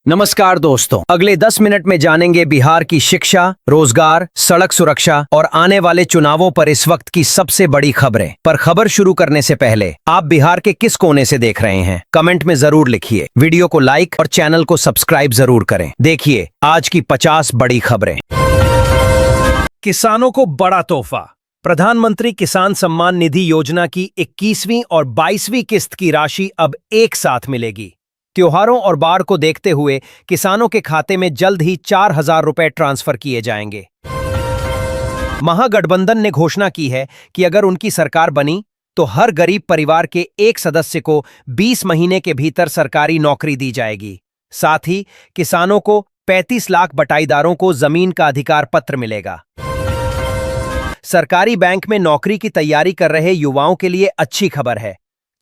नमस्कार दोस्तों, अगले 10 मिनट में जानेंगे बिहार की शिक्षा, रोजगार, सड़क सुरक्षा और आने वाले चुनावों पर इस वक्त की सबसे बड़ी खबरें। पर खबर शुरू करने से पहले आप बिहार के किस कोने से देख रहे हैं, कमेंट में जरूर लिखिए। वीडियो को लाइक और चैनल को सब्सक्राइब जरूर करें। देखिए आज की 50 बड़ी खबरें। किसानों को बड़ा तोहफा। प्रधानमंत्री किसान सम्मान निधि योजना की 21वीं और 22वीं किस्त की राशि अब एक साथ मिलेगी। त्योहारों और बाढ़ को देखते हुए किसानों के खाते में जल्द ही 4,000 रुपए ट्रांसफर किए जाएंगे। महागठबंधन ने घोषणा की है कि अगर उनकी सरकार बनी तो हर गरीब परिवार के एक सदस्य को 20 महीने के भीतर सरकारी नौकरी दी जाएगी। साथ ही किसानों को 35 लाख बटाईदारों को जमीन का अधिकार पत्र मिलेगा। सरकारी बैंक में नौकरी की तैयारी कर रहे युवाओं के लिए अच्छी खबर है।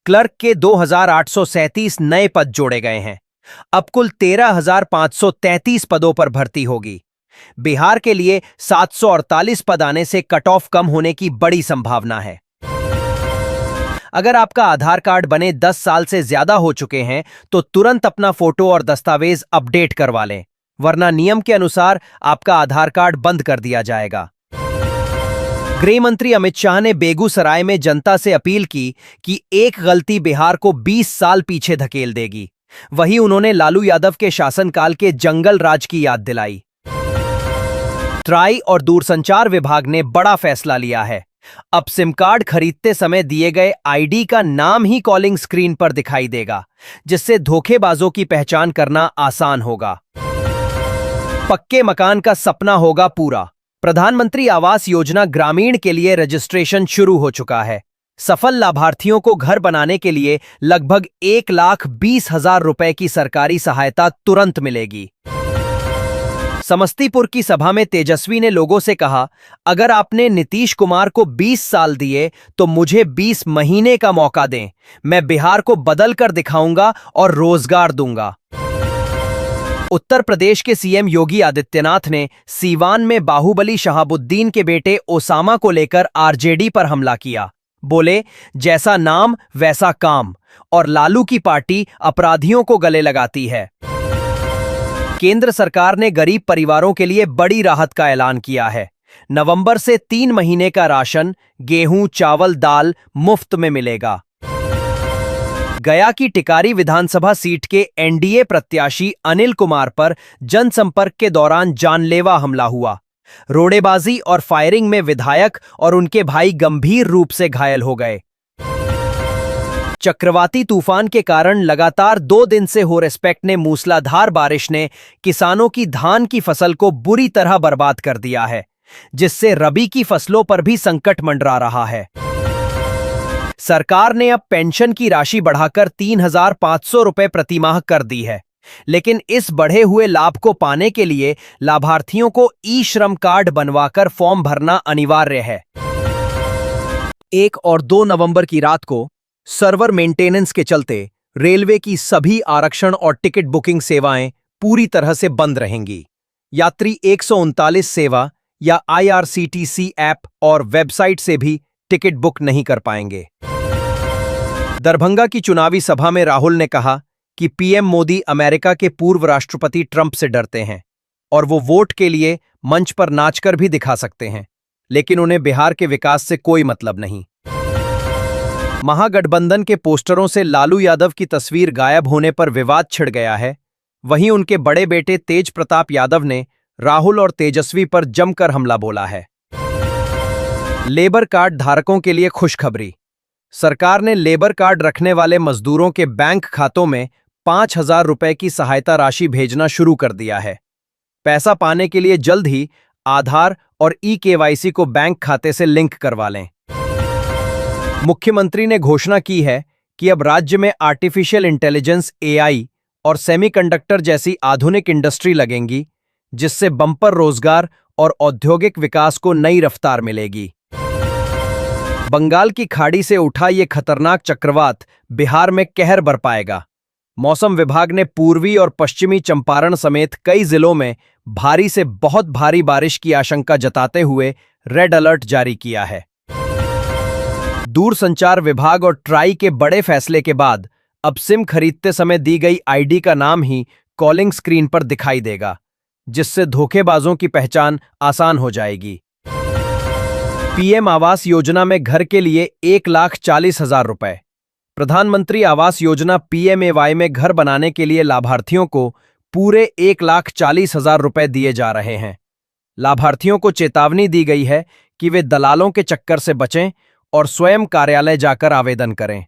क्लर्क के 2,837 नए पद जोड़े गए हैं। अब कुल 13,533 पदों पर भर्ती होगी। बिहार के लिए 748 पद आने से कट ऑफ कम होने की बड़ी संभावना है। अगर आपका आधार कार्ड बने 10 साल से ज्यादा हो चुके हैं तो तुरंत अपना फोटो और दस्तावेज अपडेट करवा लें, वरना नियम के अनुसार आपका आधार कार्ड बंद कर दिया जाएगा। गृह मंत्री अमित शाह ने बेगूसराय में जनता से अपील की कि एक गलती बिहार को 20 साल पीछे धकेल देगी। वहीं उन्होंने लालू यादव के शासनकाल के जंगल राज की याद दिलाई। ट्राई और दूरसंचार विभाग ने बड़ा फैसला लिया है। अब सिम कार्ड खरीदते समय दिए गए आईडी का नाम ही कॉलिंग स्क्रीन पर दिखाई देगा, जिससे धोखेबाजों की पहचान करना आसान होगा। पक्के मकान का सपना होगा पूरा। प्रधानमंत्री आवास योजना ग्रामीण के लिए रजिस्ट्रेशन शुरू हो चुका है। सफल लाभार्थियों को घर बनाने के लिए लगभग 1,20,000 रुपए की सरकारी सहायता तुरंत मिलेगी। समस्तीपुर की सभा में तेजस्वी ने लोगों से कहा, अगर आपने नीतीश कुमार को 20 साल दिए तो मुझे 20 महीने का मौका दें। मैं बिहार को बदल कर दिखाऊंगा और रोजगार दूंगा। उत्तर प्रदेश के सीएम योगी आदित्यनाथ ने सीवान में बाहुबली शहाबुद्दीन के बेटे ओसामा को लेकर आरजेडी पर हमला किया। बोले, जैसा नाम वैसा काम, और लालू की पार्टी अपराधियों को गले लगाती है। केंद्र सरकार ने गरीब परिवारों के लिए बड़ी राहत का ऐलान किया है। नवंबर से 3 महीने का राशन, गेहूं, चावल, दाल मुफ्त में मिलेगा। गया की टिकारी विधानसभा सीट के एनडीए प्रत्याशी अनिल कुमार पर जनसंपर्क के दौरान जानलेवा हमला हुआ। रोड़ेबाजी और फायरिंग में विधायक और उनके भाई गंभीर रूप से घायल हो गए। चक्रवाती तूफान के कारण लगातार 2 दिन से हो रिस्पेक्ट ने मूसलाधार बारिश ने किसानों की धान की फसल को बुरी तरह बर्बाद कर दिया है, जिससे रबी की फसलों पर भी संकट मंडरा रहा है। सरकार ने अब पेंशन की राशि बढ़ाकर 3,500 रुपए प्रतिमाह कर दी है, लेकिन इस बढ़े हुए लाभ को पाने के लिए लाभार्थियों को ई श्रम कार्ड बनवाकर फॉर्म भरना अनिवार्य है। 1 और 2 नवंबर की रात को सर्वर मेंटेनेंस के चलते रेलवे की सभी आरक्षण और टिकट बुकिंग सेवाएं पूरी तरह से बंद रहेंगी। यात्री 139 सेवा या IRCTC ऐप और वेबसाइट से भी टिकट बुक नहीं कर पाएंगे। दरभंगा की चुनावी सभा में राहुल ने कहा कि पीएम मोदी अमेरिका के पूर्व राष्ट्रपति ट्रंप से डरते हैं और वो वोट के लिए मंच पर नाचकर भी दिखा सकते हैं, लेकिन उन्हें बिहार के विकास से कोई मतलब नहीं। महागठबंधन के पोस्टरों से लालू यादव की तस्वीर गायब होने पर विवाद छिड़ गया है। वहीं उनके बड़े बेटे तेज प्रताप यादव ने राहुल और तेजस्वी पर जमकर हमला बोला है। लेबर कार्ड धारकों के लिए खुशखबरी। सरकार ने लेबर कार्ड रखने वाले मजदूरों के बैंक खातों में 5,000 रुपए की सहायता राशि भेजना शुरू कर दिया है। पैसा पाने के लिए जल्द ही आधार और ई-केवाईसी को बैंक खाते से लिंक करवा लें। मुख्यमंत्री ने घोषणा की है कि अब राज्य में आर्टिफिशियल इंटेलिजेंस AI और सेमीकंडक्टर जैसी आधुनिक इंडस्ट्री लगेंगी, जिससे बंपर रोजगार और औद्योगिक विकास को नई रफ्तार मिलेगी। बंगाल की खाड़ी से उठा ये खतरनाक चक्रवात बिहार में कहर बरपाएगा। मौसम विभाग ने पूर्वी और पश्चिमी चंपारण समेत कई जिलों में भारी से बहुत भारी बारिश की आशंका जताते हुए रेड अलर्ट जारी किया है। दूरसंचार विभाग और ट्राई के बड़े फैसले के बाद अब सिम खरीदते समय दी गई आईडी का नाम ही कॉलिंग स्क्रीन पर दिखाई देगा, जिससे धोखेबाजों की पहचान आसान हो जाएगी। पीएम आवास योजना में घर के लिए 1,40,000 रुपए। प्रधानमंत्री आवास योजना पीएमएवाई में घर बनाने के लिए लाभार्थियों को पूरे 1,40,000 रुपए दिए जा रहे हैं। लाभार्थियों को चेतावनी दी गई है कि वे दलालों के चक्कर से बचें और स्वयं कार्यालय जाकर आवेदन करें।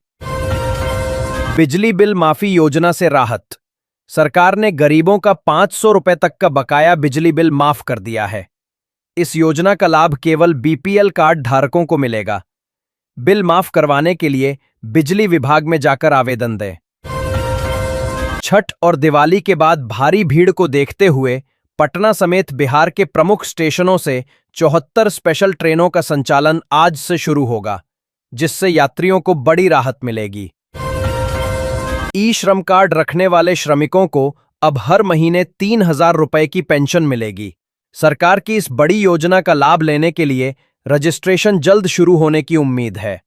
बिजली बिल माफी योजना से राहत। सरकार ने गरीबों का 500 रुपए तक का बकाया बिजली बिल माफ कर दिया है। इस योजना का लाभ केवल बीपीएल कार्ड धारकों को मिलेगा। बिल माफ करवाने के लिए बिजली विभाग में जाकर आवेदन दें। छठ और दिवाली के बाद भारी भीड़ को देखते हुए पटना समेत बिहार के प्रमुख स्टेशनों से 74 स्पेशल ट्रेनों का संचालन आज से शुरू होगा, जिससे यात्रियों को बड़ी राहत मिलेगी। ई श्रम कार्ड रखने वाले श्रमिकों को अब हर महीने 3,000 रुपए की पेंशन मिलेगी। सरकार की इस बड़ी योजना का लाभ लेने के लिए रजिस्ट्रेशन जल्द शुरू होने की उम्मीद है।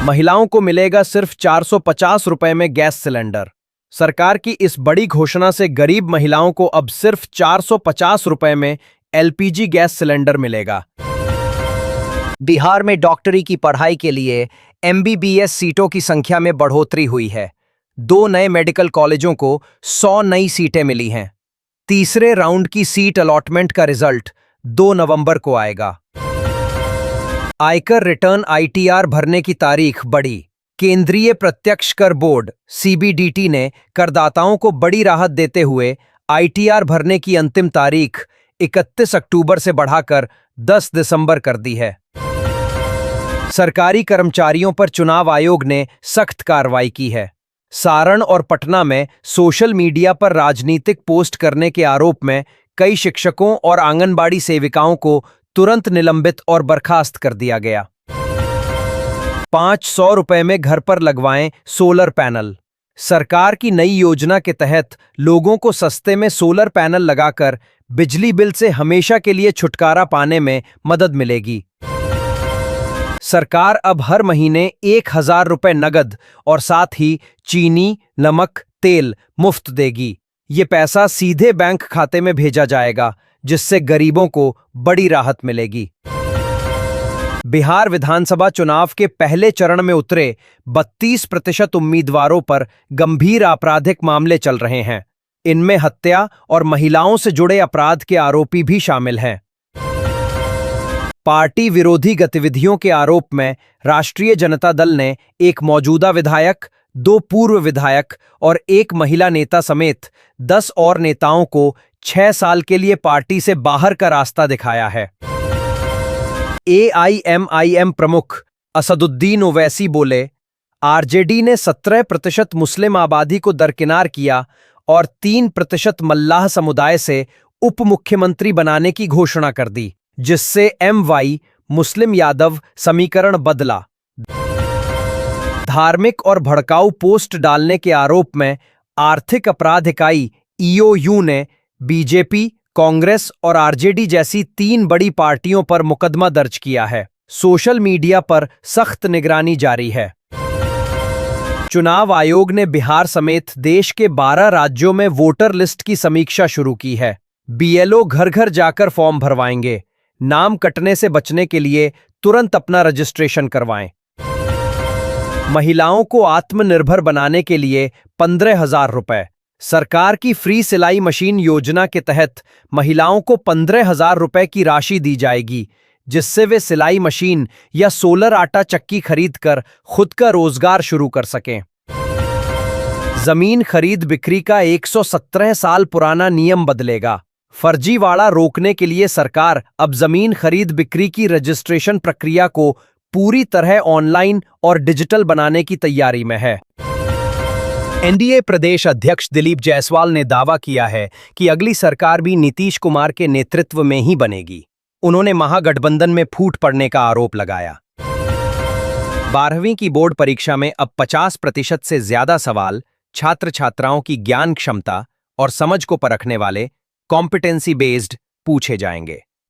महिलाओं को मिलेगा सिर्फ 450 रुपए में गैस सिलेंडर। सरकार की इस बड़ी घोषणा से गरीब महिलाओं को अब सिर्फ 450 रुपए में एलपीजी गैस सिलेंडर मिलेगा। बिहार में डॉक्टरी की पढ़ाई के लिए एमबीबीएस सीटों की संख्या में बढ़ोतरी हुई है। 2 नए मेडिकल कॉलेजों को 100 नई सीटें मिली हैं। तीसरे राउंड की सीट अलॉटमेंट का रिजल्ट 2 नवंबर को आएगा। आयकर रिटर्न आईटीआर भरने की तारीख बढ़ी। केंद्रीय प्रत्यक्ष कर बोर्ड सीबीडीटी ने करदाताओं को बड़ी राहत देते हुए आईटीआर भरने की अंतिम तारीख 31 अक्टूबर से बढ़ाकर 10 दिसंबर कर दी है। सरकारी कर्मचारियों पर चुनाव आयोग ने सख्त कार्रवाई की है। सारण और पटना में सोशल मीडिया पर राजनीतिक पोस्ट करने के आरोप में कई शिक्षकों और आंगनबाड़ी सेविकाओं को तुरंत निलंबित और बर्खास्त कर दिया गया। 500 रुपए में घर पर लगवाएं सोलर पैनल। सरकार की नई योजना के तहत लोगों को सस्ते में सोलर पैनल लगाकर बिजली बिल से हमेशा के लिए छुटकारा पाने में मदद मिलेगी। सरकार अब हर महीने 1,000 रुपए नगद और साथ ही चीनी, नमक, तेल मुफ्त देगी। ये पैसा सीधे बैंक खाते में भेजा जाएगा, जिससे गरीबों को बड़ी राहत मिलेगी। बिहार विधानसभा चुनाव के पहले चरण में उतरे 32% उम्मीदवारों पर गंभीर आपराधिक मामले चल रहे हैं। इनमें हत्या और महिलाओं से जुड़े अपराध के आरोपी भी शामिल हैं। पार्टी विरोधी गतिविधियों के आरोप में राष्ट्रीय जनता दल ने एक मौजूदा विधायक, 2 पूर्व विधायक और 1 महिला नेता समेत 10 और नेताओं को 6 साल के लिए पार्टी से बाहर का रास्ता दिखाया है। एआईएमआईएम प्रमुख असदुद्दीन ओवैसी बोले, आरजेडी ने 17% मुस्लिम आबादी को दरकिनार किया और 3% मल्लाह समुदाय से उप मुख्यमंत्री बनाने की घोषणा कर दी, जिससे एमवाई मुस्लिम यादव समीकरण बदला। धार्मिक और भड़काऊ पोस्ट डालने के आरोप में आर्थिक अपराध इकाई ईओयू ने बीजेपी, कांग्रेस और आरजेडी जैसी 3 बड़ी पार्टियों पर मुकदमा दर्ज किया है। सोशल मीडिया पर सख्त निगरानी जारी है। चुनाव आयोग ने बिहार समेत देश के 12 राज्यों में वोटर लिस्ट की समीक्षा शुरू की है। बीएलओ घर घर जाकर फॉर्म भरवाएंगे। नाम कटने से बचने के लिए तुरंत अपना रजिस्ट्रेशन करवाएं। महिलाओं को आत्मनिर्भर बनाने के लिए 15,000 रुपए। सरकार की फ्री सिलाई मशीन योजना के तहत महिलाओं को 15,000 रुपए की राशि दी जाएगी, जिससे वे सिलाई मशीन या सोलर आटा चक्की खरीदकर खुद का रोजगार शुरू कर सकें। जमीन खरीद बिक्री का 117 साल पुराना नियम बदलेगा। फर्जीवाड़ा रोकने के लिए सरकार अब जमीन खरीद बिक्री की रजिस्ट्रेशन प्रक्रिया को पूरी तरह ऑनलाइन और डिजिटल बनाने की तैयारी में है। एनडीए प्रदेश अध्यक्ष दिलीप जायसवाल ने दावा किया है कि अगली सरकार भी नीतीश कुमार के नेतृत्व में ही बनेगी। उन्होंने महागठबंधन में फूट पड़ने का आरोप लगाया। 12वीं की बोर्ड परीक्षा में अब 50% से ज्यादा सवाल छात्र छात्राओं की ज्ञान क्षमता और समझ को परखने वाले कॉम्पिटेंसी बेस्ड पूछे जाएंगे।